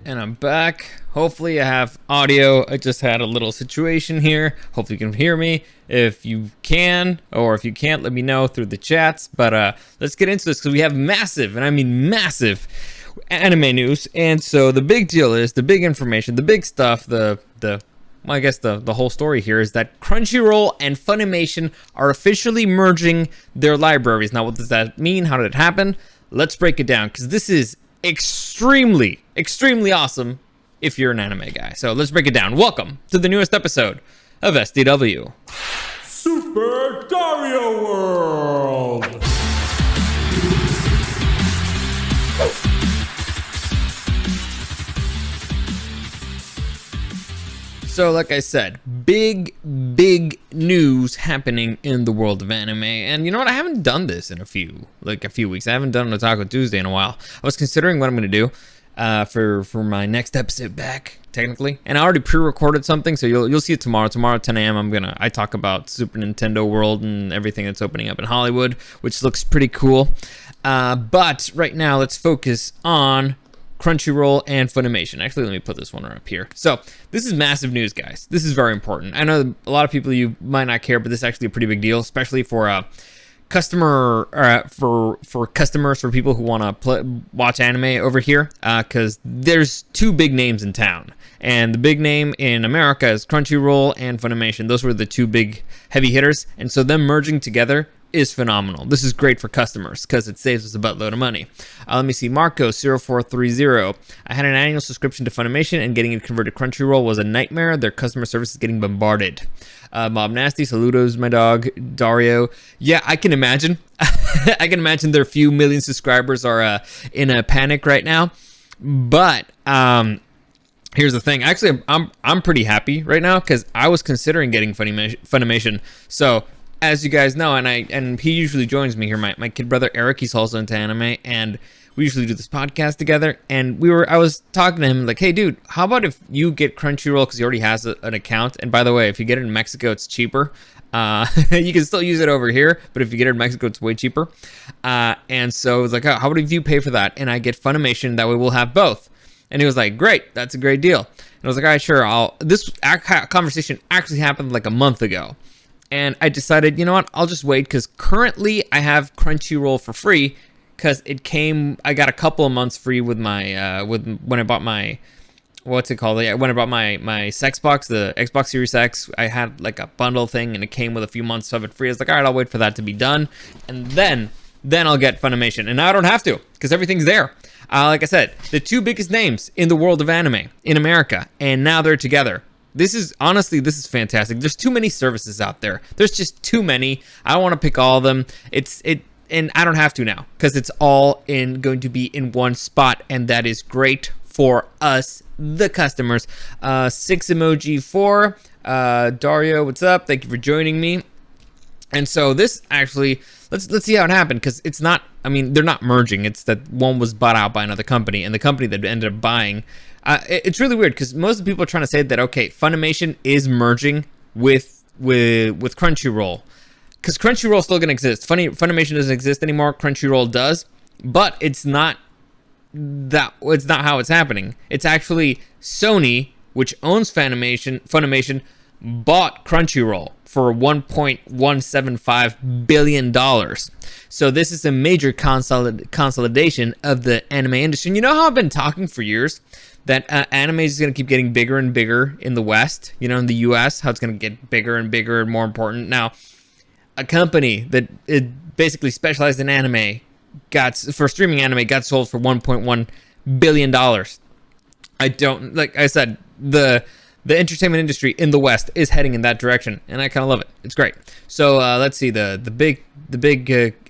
and I'm back. Hopefully I have audio. I just had a little situation here. Hopefully you can hear me. If you can, or if you can't, let me know through the chats. But let's get into this because we have massive, and I mean massive, anime news. And so the big deal is, the big information, the big stuff, well, I guess the whole story here is that Crunchyroll and Funimation are officially merging their libraries. Now, what does that mean? How did it happen? Let's break it down, because this is extremely awesome if you're an anime guy. So let's break it down. Welcome to the newest episode of SDW. Super Dario World! So like I said, big news happening in the world of anime. And you know what? I haven't done this in a few weeks. I haven't done an Otako Tuesday in a while. I was considering what I'm going to do for my next episode back, technically. And I already pre-recorded something, so you'll see it tomorrow. Tomorrow at 10 a.m. I talk about Super Nintendo World and everything that's opening up in Hollywood, which looks pretty cool. But right now, let's focus on Crunchyroll and Funimation. Actually, let me put this one up here. So this is massive news, guys. This is very important. I know a lot of people, you might not care, but this is actually a pretty big deal, especially for for customers, for people who want to watch anime over here, because there's two big names in town, and the big name in America is Crunchyroll and Funimation. Those were the two big heavy hitters, and so them merging together is phenomenal. This is great for customers because it saves us a buttload of money. Let me see. Marco0430. I had an annual subscription to Funimation, and getting it converted to Crunchyroll was a nightmare. Their customer service is getting bombarded. Mob Nasty, saludos, my dog, Dario. Yeah, I can imagine. I can imagine their few million subscribers are in a panic right now. But here's the thing. Actually, I'm pretty happy right now because I was considering getting Funimation. So as you guys know, and he usually joins me here, my kid brother Eric, he's also into anime, and we usually do this podcast together. And I was talking to him like, hey dude, how about if you get Crunchyroll, because he already has an account, and by the way, if you get it in Mexico, it's cheaper. You can still use it over here, but if you get it in Mexico, it's way cheaper. And so it's like, oh, how about if you pay for that and I get Funimation, that way we'll have both. And he was like, great, that's a great deal. And I was like, all right, sure. This conversation actually happened like a month ago. And I decided, you know what, I'll just wait, because currently I have Crunchyroll for free, because I got a couple of months free with my, when I bought my, what's it called? Yeah, when I bought my Xbox, the Xbox Series X, I had like a bundle thing, and it came with a few months of it free. I was like, all right, I'll wait for that to be done, and then I'll get Funimation. And now I don't have to, because everything's there. Like I said, the two biggest names in the world of anime in America, and now they're together. This is fantastic. There's too many services out there. There's just too many. I don't want to pick all of them. And I don't have to now, because it's all going to be in one spot, and that is great for us, the customers. 6emoji4, Dario, what's up? Thank you for joining me. And so this actually, let's see how it happened, because it's not, I mean, they're not merging. It's that one was bought out by another company, and the company that ended up buying, it's really weird, because most of the people are trying to say that, okay, Funimation is merging with Crunchyroll, because Crunchyroll is still going to exist. Funimation doesn't exist anymore. Crunchyroll does, but it's not how it's happening. It's actually Sony, which owns Funimation, bought Crunchyroll for $1.175 billion. So this is a major consolidation of the anime industry. And you know how I've been talking for years that anime is going to keep getting bigger and bigger in the West, in the US, how it's going to get bigger and bigger and more important. Now, a company that it basically specialized in anime for streaming anime got sold for $1.1 billion. Like I said, the entertainment industry in the West is heading in that direction, and I kind of love it. It's great. So let's see the big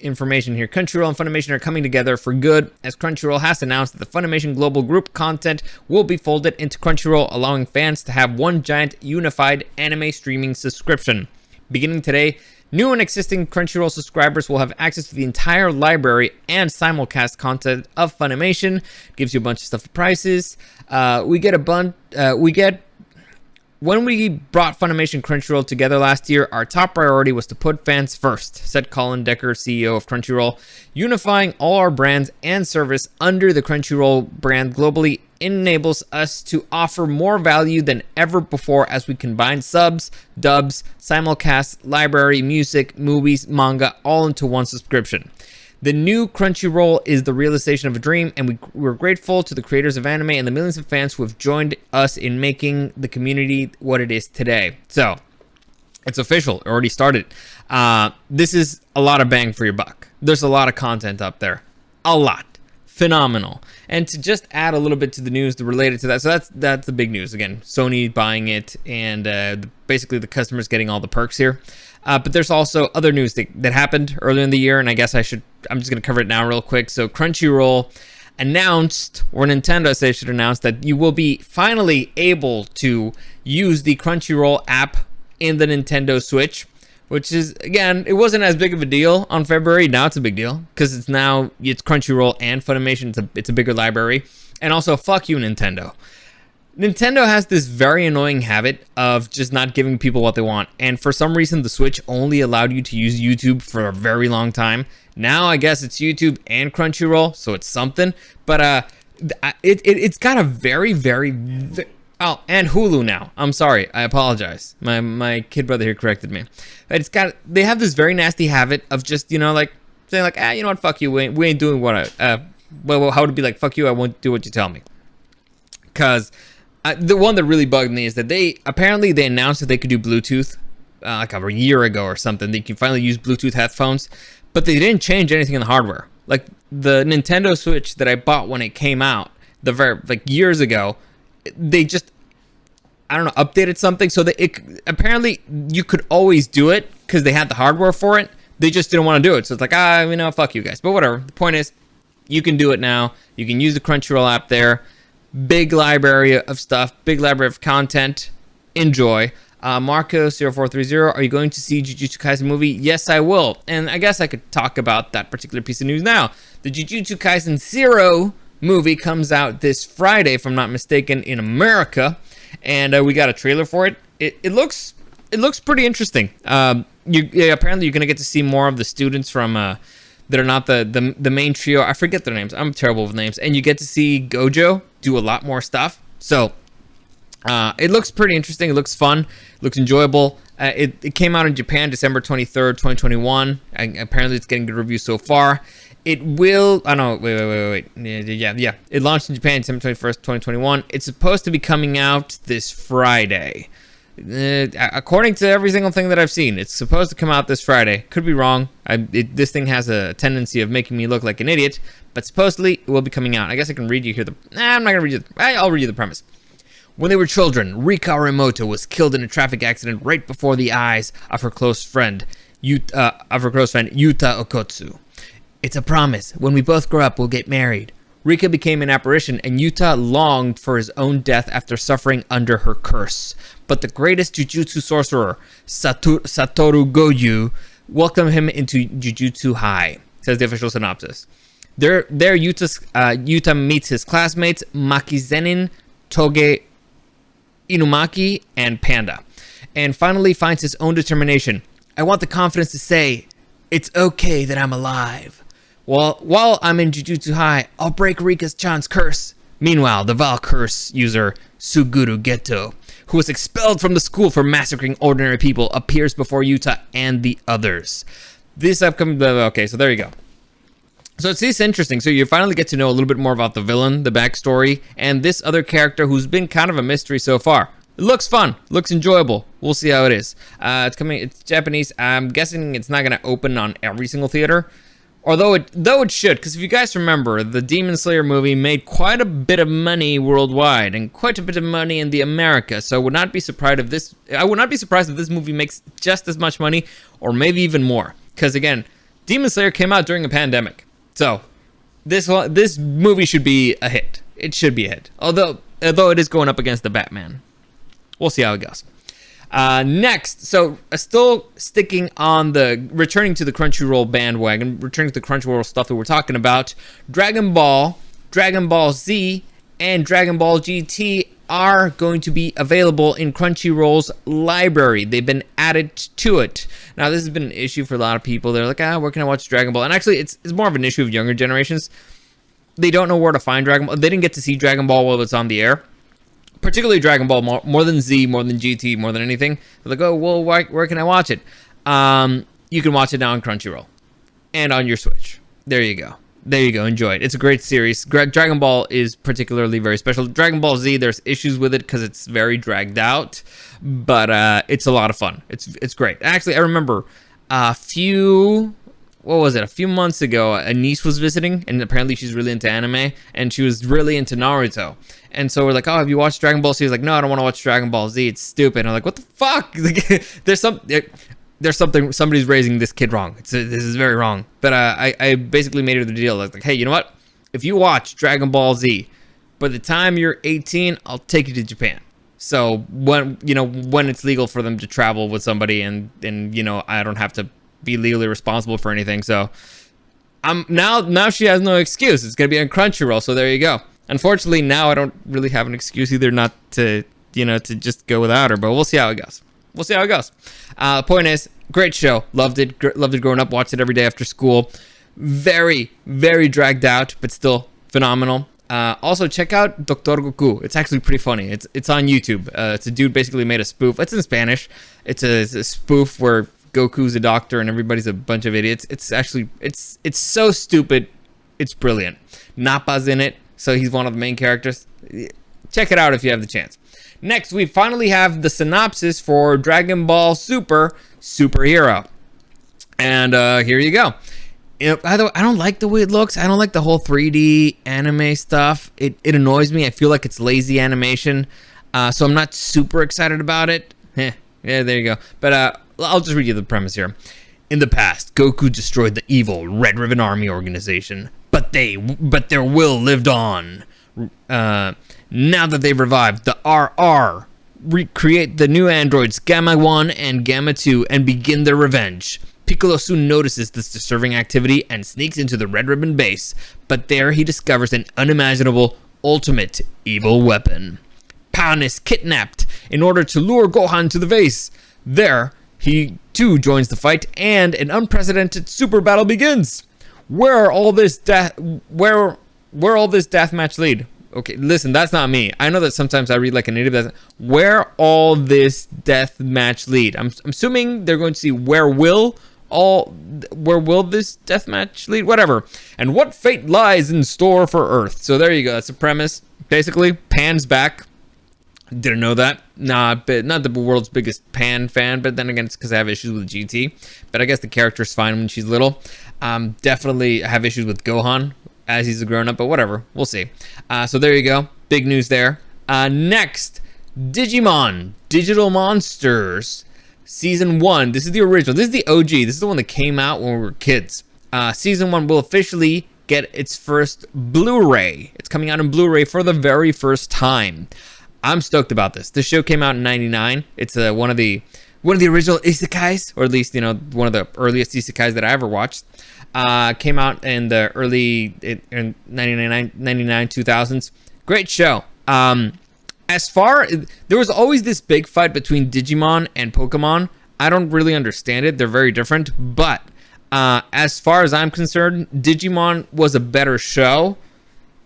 information here. Crunchyroll and Funimation are coming together for good, as Crunchyroll has announced that the Funimation Global Group content will be folded into Crunchyroll, allowing fans to have one giant unified anime streaming subscription. Beginning today, new and existing Crunchyroll subscribers will have access to the entire library and simulcast content of Funimation. Gives you a bunch of stuff for prices. We get when we brought Funimation Crunchyroll together last year, our top priority was to put fans first, said Colin Decker, CEO of Crunchyroll. Unifying all our brands and service under the Crunchyroll brand globally enables us to offer more value than ever before as we combine subs, dubs, simulcasts, library, music, movies, manga, all into one subscription. The new Crunchyroll is the realization of a dream, and we're grateful to the creators of anime and the millions of fans who have joined us in making the community what it is today. So, it's official. It already started. This is a lot of bang for your buck. There's a lot of content up there. A lot. Phenomenal. And to just add a little bit to the news related to that, so that's the big news. Again, Sony buying it, and basically the customers getting all the perks here. But there's also other news that happened earlier in the year, and I guess I'm just going to cover it now real quick. So Crunchyroll announced, or Nintendo, I say, should announce that you will be finally able to use the Crunchyroll app in the Nintendo Switch, which is, again, it wasn't as big of a deal on February. Now it's a big deal because it's Crunchyroll and Funimation. It's a bigger library. And also, fuck you, Nintendo. Nintendo has this very annoying habit of just not giving people what they want. And for some reason, the Switch only allowed you to use YouTube for a very long time. Now, I guess it's YouTube and Crunchyroll, so it's something. But it's got a very, oh, and Hulu now. I'm sorry. I apologize. My kid brother here corrected me. But they have this very nasty habit of just, saying like, you know what, fuck you. We ain't doing what well, how would it be like, fuck you, I won't do what you tell me. Because the one that really bugged me is that they announced that they could do Bluetooth like a year ago or something. They can finally use Bluetooth headphones, but they didn't change anything in the hardware. Like the Nintendo Switch that I bought when it came out, years ago, they just, I don't know, updated something so that apparently you could always do it because they had the hardware for it. They just didn't want to do it. So it's like, fuck you guys. But whatever. The point is, you can do it now. You can use the Crunchyroll app there. Big library of stuff, big library of content. Enjoy. Marco0430, are you going to see Jujutsu Kaisen movie? Yes, I will. And I guess I could talk about that particular piece of news now. The Jujutsu Kaisen 0 movie comes out this Friday, if I'm not mistaken, in America. And we got a trailer for it. It looks pretty interesting. Apparently you're going to get to see more of the students from that are not the main trio. I forget their names. I'm terrible with names. And you get to see Gojo do a lot more stuff. So it looks pretty interesting. It looks fun. It looks enjoyable. It came out in Japan December 23rd, 2021. Apparently it's getting good reviews so far. It will... Oh, no. Wait. Yeah. It launched in Japan December 21st, 2021. It's supposed to be coming out this Friday. According to every single thing that I've seen, it's supposed to come out this Friday. Could be wrong. This thing has a tendency of making me look like an idiot, but supposedly it will be coming out. I guess I can read you here. I'm not gonna read you. I'll read you the premise. When they were children, Rika Remoto was killed in a traffic accident right before the eyes of her close friend, Yuta Okotsu. It's a promise. When we both grow up, we'll get married. Rika became an apparition, and Yuta longed for his own death after suffering under her curse. But the greatest Jujutsu sorcerer, Satoru Goju, welcomed him into Jujutsu High, says the official synopsis. There Yuta meets his classmates, Makizenin, Toge Inumaki, and Panda, and finally finds his own determination. I want the confidence to say, it's okay that I'm alive. While I'm in Jujutsu High, I'll break Rika-chan's curse. Meanwhile, the Val curse user, Suguru Geto, who was expelled from the school for massacring ordinary people, appears before Yuta and the others. This upcoming... Okay, so there you go. So it's interesting. So you finally get to know a little bit more about the villain, the backstory, and this other character who's been kind of a mystery so far. It looks fun. Looks enjoyable. We'll see how it is. It's Japanese. I'm guessing it's not going to open on every single theater. Though it should, because if you guys remember, the Demon Slayer movie made quite a bit of money worldwide and quite a bit of money in the America. So I would not be surprised if this movie makes just as much money, or maybe even more. Because again, Demon Slayer came out during a pandemic, so this movie should be a hit. It should be a hit. Although it is going up against the Batman. We'll see how it goes. Next, so still sticking on returning to the Crunchyroll bandwagon, returning to the Crunchyroll stuff that we're talking about, Dragon Ball Z, and Dragon Ball GT are going to be available in Crunchyroll's library. They've been added to it. Now, this has been an issue for a lot of people. They're like, where can I watch Dragon Ball? And actually, it's more of an issue of younger generations. They don't know where to find Dragon Ball. They didn't get to see Dragon Ball while it's on the air. Particularly Dragon Ball, more than Z, more than GT, more than anything. They're like, oh, well, where can I watch it? You can watch it now on Crunchyroll and on your Switch. There you go. There you go. Enjoy it. It's a great series. Dragon Ball is particularly very special. Dragon Ball Z, there's issues with it because it's very dragged out, but it's a lot of fun. It's great. Actually, I remember a few months ago, a niece was visiting, and apparently she's really into anime, and she was really into Naruto. And so we're like, oh, have you watched Dragon Ball Z? She's like, no, I don't want to watch Dragon Ball Z. It's stupid. And I'm like, what the fuck? There's something, somebody's raising this kid wrong. This is very wrong. But I basically made her the deal. I was like, hey, you know what? If you watch Dragon Ball Z, by the time you're 18, I'll take you to Japan. So when it's legal for them to travel with somebody, and I don't have to be legally responsible for anything. So now she has no excuse. It's gonna be on Crunchyroll. So there you go. Unfortunately, now I don't really have an excuse either not to just go without her. But we'll see how it goes. Point is, great show. Loved it growing up. Watched it every day after school. Very, very dragged out, but still phenomenal. Also, check out Dr. Goku. It's actually pretty funny. It's on YouTube. It's a dude basically made a spoof. It's in Spanish. It's a spoof where Goku's a doctor and everybody's a bunch of idiots. It's actually it's so stupid. It's brilliant. Nappa's in it, so he's one of the main characters. Check it out if you have the chance. Next, we finally have the synopsis for Dragon Ball Super Superhero. And here you go. By the way, I don't like the way it looks. I don't like the whole 3D anime stuff. It annoys me. I feel like it's lazy animation. So I'm not super excited about it. Yeah, there you go. But I'll just read you the premise here. In the past, Goku destroyed the evil Red Ribbon Army organization, but their will lived on. Now that they've revived the RR, recreate the new androids Gamma 1 and Gamma 2 and begin their revenge. Piccolo soon notices this disturbing activity and sneaks into the Red Ribbon base, but there he discovers an unimaginable ultimate evil weapon. Pan is kidnapped in order to lure Gohan to the base. There, he too joins the fight, and an unprecedented super battle begins. Where all this deathmatch lead? Okay, listen, that's not me. I know that sometimes I read like an idiot. But where all this death match lead? I'm assuming they're going to see where will this death match lead? Whatever. And what fate lies in store for Earth? So there you go. That's the premise. Basically, Pan's back. Didn't know that. Not the world's biggest Pan fan, but then again, it's because I have issues with GT. But I guess the character's fine when she's little. Definitely have issues with Gohan as he's a grown-up, but whatever. We'll see. So there you go. Big news there. Next, Digimon Digital Monsters Season 1. This is the original. This is the OG. This is the one that came out when we were kids. Season 1 will officially get its first Blu-ray. It's coming out in Blu-ray for the very first time. I'm stoked about this. This show came out in '99. It's one of the original isekais, or at least one of the earliest isekais that I ever watched. Came out in the early in 99 2000s. Great show. There was always this big fight between Digimon and Pokemon. I don't really understand it. They're very different, but as far as I'm concerned, Digimon was a better show.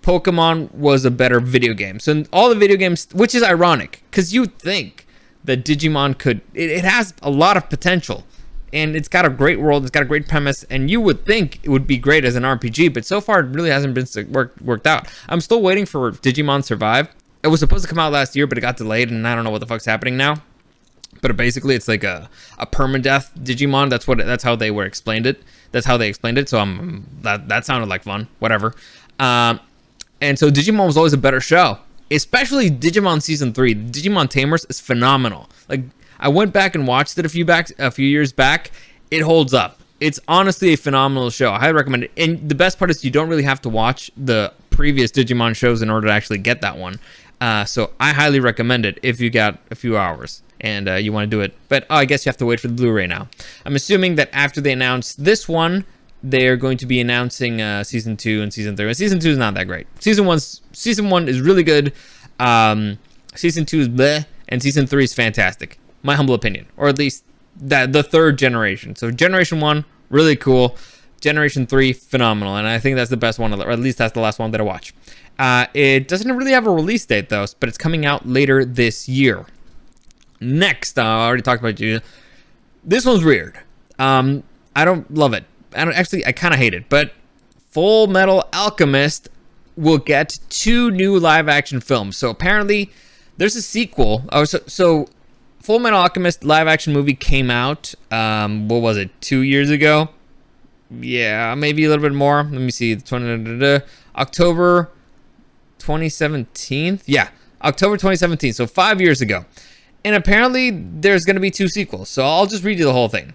Pokemon was a better video game. So in all the video games, which is ironic, because you think that Digimon it has a lot of potential, and it's got a great world, it's got a great premise, and you would think it would be great as an RPG, but so far it really hasn't been worked out. I'm still waiting for Digimon Survive. It was supposed to come out last year, but it got delayed, and I don't know what the fuck's happening now. But basically, it's like a permadeath Digimon. That's how they explained it. That's how they explained it. So that sounded like fun. Whatever. And so Digimon was always a better show, especially Digimon Season 3. Digimon Tamers is phenomenal. Like, I went back and watched it a few years back. It holds up. It's honestly a phenomenal show. I highly recommend it. And the best part is you don't really have to watch the previous Digimon shows in order to actually get that one. So I highly recommend it if you got a few hours and you want to do it. But I guess you have to wait for the Blu-ray now. I'm assuming that after they announce this one, they're going to be announcing season 2 and season 3. And season 2 is not that great. Season 1 is really good. Season 2 is bleh, and season 3 is fantastic. My humble opinion, or at least the third generation. So generation 1, really cool. Generation 3, phenomenal, and I think that's the best one, or at least that's the last one that I watch. It doesn't really have a release date though, but it's coming out later this year. Next, I already talked about you. This one's weird. I don't love it. I kind of hate it. But Fullmetal Alchemist will get 2 new live-action films. So apparently, there's a sequel. So Fullmetal Alchemist live-action movie came out. What was it? 2 years ago. Yeah, maybe a little bit more. Let me see. October 2017. Yeah, October 2017. So 5 years ago. And apparently, there's going to be 2 sequels. So I'll just read you the whole thing.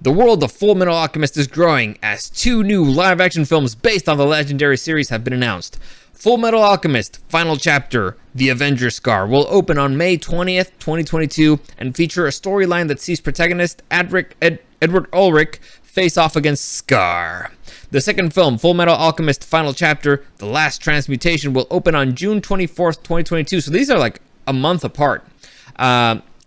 The world of Fullmetal Alchemist is growing as 2 new live-action films based on the legendary series have been announced. Fullmetal Alchemist Final Chapter, The Avenger Scar, will open on May 20th, 2022, and feature a storyline that sees protagonist Edward Ulrich face off against Scar. The second film, Fullmetal Alchemist Final Chapter, The Last Transmutation, will open on June 24th, 2022. So these are like a month apart.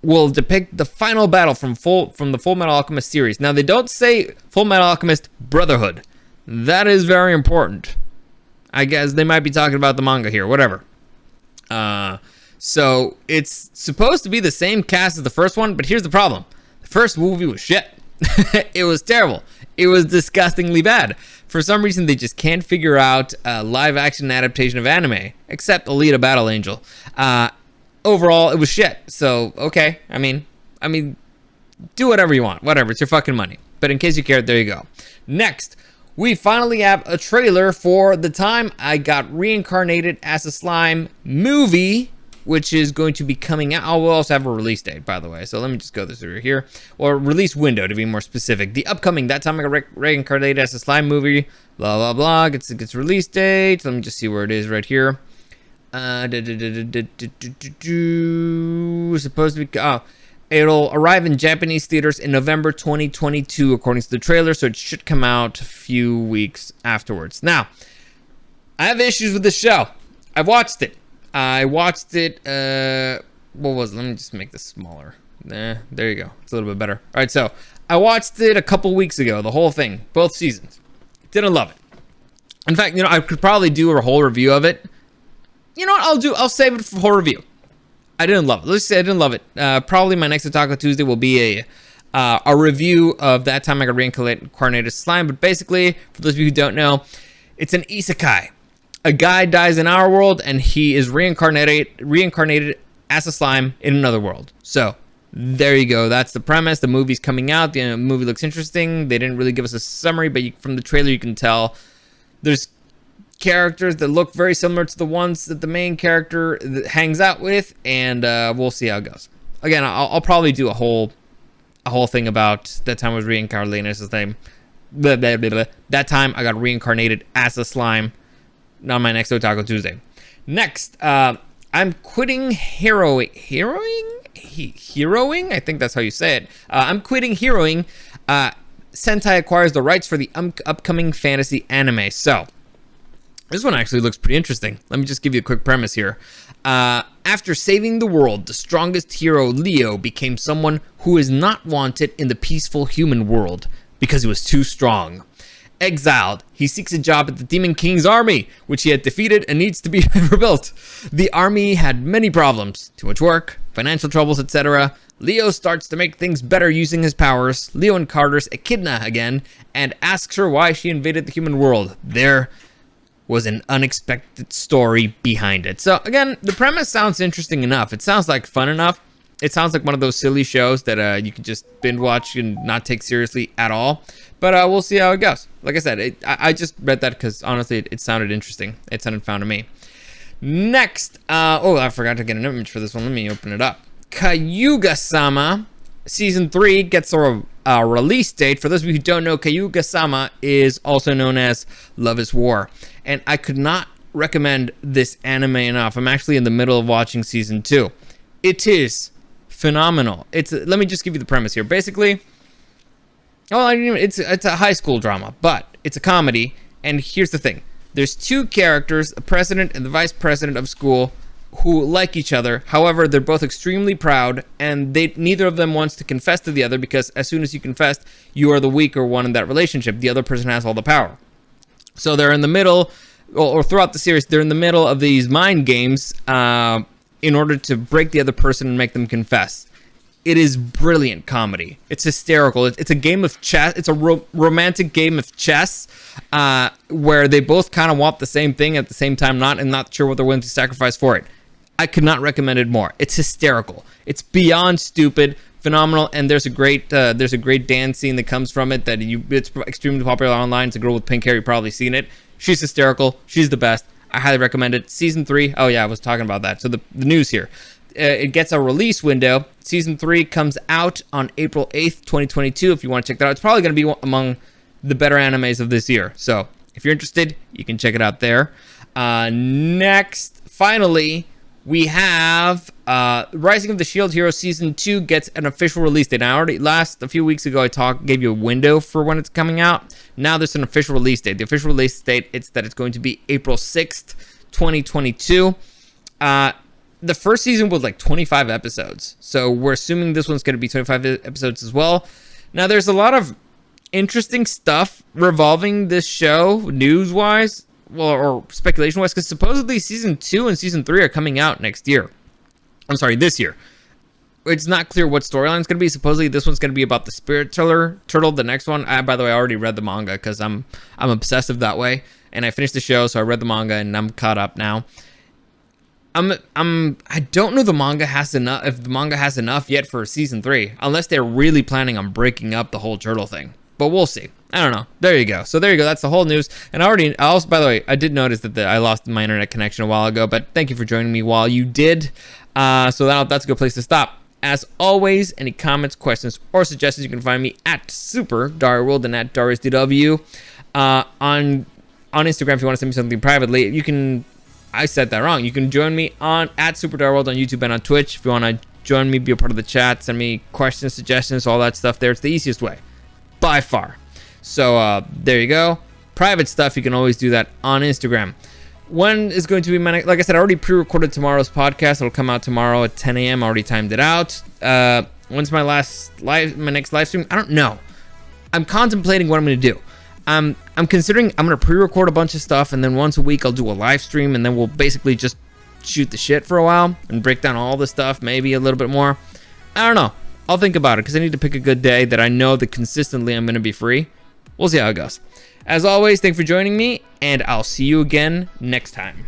Will depict the final battle from the Fullmetal Alchemist series. Now, they don't say Fullmetal Alchemist Brotherhood. That is very important. I guess they might be talking about the manga here, whatever. So it's supposed to be the same cast as the first one, but here's the problem. The first movie was shit. It was terrible. It was disgustingly bad. For some reason, they just can't figure out a live-action adaptation of anime, except Alita Battle Angel. Overall, it was shit. So, okay. I mean, do whatever you want. Whatever. It's your fucking money. But in case you cared, there you go. Next, we finally have a trailer for The Time I Got Reincarnated as a Slime movie, which is going to be coming out. Oh, we'll also have a release date, by the way. So let me just go through here. Or release window, to be more specific. The upcoming That Time I Got Reincarnated as a Slime movie, blah, blah, blah, gets release date. Let me just see where it is right here. Supposed to be, it'll arrive in Japanese theaters in November 2022, according to the trailer, so it should come out a few weeks afterwards. Now, I have issues with the show. I've watched it. What was it? Let me just make this smaller. There you go. It's a little bit better. All right, so I watched it a couple weeks ago, the whole thing, both seasons. Didn't love it. In fact, I could probably do a whole review of it. You know what I'll save it for whole review. I didn't love it. Let's say I didn't love it. Probably my next Otako Tuesday will be a review of That Time I Got Reincarnated Slime. But basically, for those of you who don't know, it's an isekai. A guy dies in our world, and he is reincarnated as a slime in another world. So there you go. That's the premise. The movie's coming out. The movie looks interesting. They didn't really give us a summary, but from the trailer you can tell there's characters that look very similar to the ones that the main character hangs out with, and we'll see how it goes. Again, I'll probably do a whole thing about That Time I was reincarnated as a slime. That time I got reincarnated as a slime. On my next Otako Tuesday. Next, I'm quitting heroing. I think that's how you say it. I'm quitting heroing. Sentai acquires the rights for the upcoming fantasy anime. So this one actually looks pretty interesting. Let me just give you a quick premise here. After saving the world, the strongest hero, Leo, became someone who is not wanted in the peaceful human world because he was too strong. Exiled, he seeks a job at the Demon King's army, which he had defeated and needs to be rebuilt. The army had many problems, too much work, financial troubles, etc. Leo starts to make things better using his powers. Leo encounters Echidna again and asks her why she invaded the human world. There was an unexpected story behind it. So again, the premise sounds interesting enough. It sounds like fun enough. It sounds like one of those silly shows that you can just binge watch and not take seriously at all. But we'll see how it goes. Like I said, I just read that because honestly, it sounded interesting. It sounded fun to me. Next, I forgot to get an image for this one. Let me open it up. Kaguyasama Season 3 gets a release date. For those of you who don't know, Kaguyasama is also known as Love is War. And I could not recommend this anime enough. I'm actually in the middle of watching Season 2. It is phenomenal. Let me just give you the premise here. Basically, it's a high school drama, but it's a comedy. And here's the thing. There's two characters, the president and the vice president of school, who like each other. However, they're both extremely proud, and neither of them wants to confess to the other, because as soon as you confess, you are the weaker one in that relationship. The other person has all the power. So they're in the middle, or throughout the series, they're in the middle of these mind games in order to break the other person and make them confess. It is brilliant comedy. It's hysterical. It's a game of chess. It's a romantic game of chess where they both kind of want the same thing at the same time, not sure what they're willing to sacrifice for it. I could not recommend it more. It's hysterical. It's beyond stupid, phenomenal, and there's a great dance scene that comes from it it's extremely popular online. It's a girl with pink hair. You've probably seen it. She's hysterical. She's the best. I highly recommend it. Season 3. Oh yeah, I was talking about that. So the news here. It gets a release window. Season 3 comes out on April 8th, 2022. If you want to check that out, it's probably going to be among the better animes of this year. So if you're interested, you can check it out there. Next, finally, we have Rising of the Shield Hero Season 2 gets an official release date. Now, a few weeks ago, gave you a window for when it's coming out. Now there's an official release date. The official release date, it's going to be April 6th, 2022. The first season was like 25 episodes. So we're assuming this one's going to be 25 episodes as well. Now, there's a lot of interesting stuff revolving this show, news-wise. Well, or speculation-wise, because supposedly Season 2 and Season 3 are coming out next year. I'm sorry, this year. It's not clear what storyline it's going to be. Supposedly this one's going to be about the Spirit Turtle. The next one, by the way, I already read the manga because I'm obsessive that way. And I finished the show, so I read the manga and I'm caught up now. I don't know if the manga has enough yet for Season 3, unless they're really planning on breaking up the whole turtle thing. But we'll see. I don't know. There you go. So there you go. That's the whole news. And I also, by the way, I did notice that I lost my internet connection a while ago, but thank you for joining me while you did. So that's a good place to stop. As always, any comments, questions, or suggestions, you can find me at Super Dario World and at DariusDW. On Instagram, if you want to send me something privately, you can. I said that wrong. You can join me at Super Dario World on YouTube and on Twitch. If you want to join me, be a part of the chat, send me questions, suggestions, all that stuff there. It's the easiest way, by far. So there you go. Private stuff, you can always do that on Instagram. When is going to be like I said, I already pre-recorded tomorrow's podcast. It'll come out tomorrow at 10 a.m. I already timed it out. When's my next live stream? I don't know. I'm contemplating what I'm going to do. I'm considering I'm going to pre-record a bunch of stuff, and then once a week I'll do a live stream, and then we'll basically just shoot the shit for a while and break down all the stuff, maybe a little bit more. I don't know. I'll think about it because I need to pick a good day that I know that consistently I'm going to be free. We'll see how it goes. As always, thanks for joining me, and I'll see you again next time.